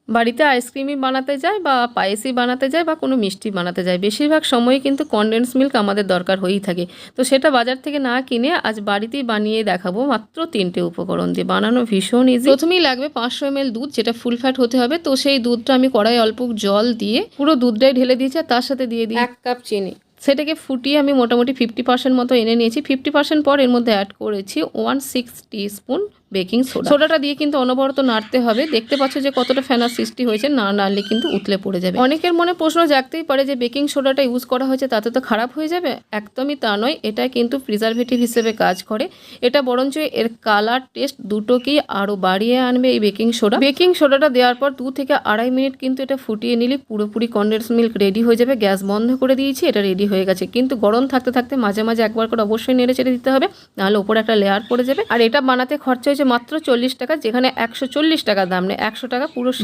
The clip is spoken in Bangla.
বাড়িতে আইসক্রিমই বানাতে যায় বা পায়েসই বানাতে যায় বা কোনো মিষ্টি বানাতে যায়, বেশিরভাগ সময়ই কিন্তু কনডেন্স মিল্ক আমাদের দরকার হয়েই থাকে। তো সেটা বাজার থেকে না কিনে আজ বাড়িতেই বানিয়ে দেখাবো মাত্র 3টে উপকরণ দিয়ে। বানানো ভীষণ ইজি। প্রথমেই লাগবে 500 ml দুধ, যেটা ফুল ফ্যাট হতে হবে। তো সেই দুধটা আমি কড়াই অল্প জল দিয়ে পুরো দুধটাই ঢেলে দিয়েছি, আর তার সাথে দিয়ে দিই 1 কাপ চিনি। সেটাকে ফুটিয়ে আমি মোটামুটি 50% মতো এনে নিয়েছি। 50% পর এর মধ্যে অ্যাড করেছি 1/6 টিস্পুন বেকিং সোডা। সোডাটা দিয়ে কিন্তু অনবরত নাড়তে হবে। দেখতে পাচ্ছ যে কতটা ফেনার সৃষ্টি হয়েছে, না নাড়লে কিন্তু উতলে পড়ে যাবে। অনেকের মনে প্রশ্ন জাগতেই পারে যে বেকিং সোডাটা ইউজ করা হয়েছে তাতে তো খারাপ হয়ে যাবে। একদমই তা নয়, এটা কিন্তু প্রিজারভেটিভ হিসেবে কাজ করে। এটা বরঞ্চ এর কালার টেস্ট দুটোকেই আরও বাড়িয়ে আনবে এই বেকিং সোডা। বেকিং সোডাটা দেওয়ার পর 2 থেকে আড়াই মিনিট কিন্তু এটা ফুটিয়ে নিলে পুরোপুরি কনডেন্স মিল্ক রেডি হয়ে যাবে। গ্যাস বন্ধ করে দিয়েছি, এটা রেডি হয়ে গেছে। কিন্তু গরম থাকতে থাকতে মাঝে মাঝে একবার করে অবশ্যই নেড়ে চেড়ে দিতে হবে, নাহলে ওপরে একটা লেয়ার পড়ে যাবে। আর এটা বানাতে খরচা হয়েছে মাত্র 40 টাকা, যেখানে 140 টাকা দাম নেই, 100 টাকা পুরো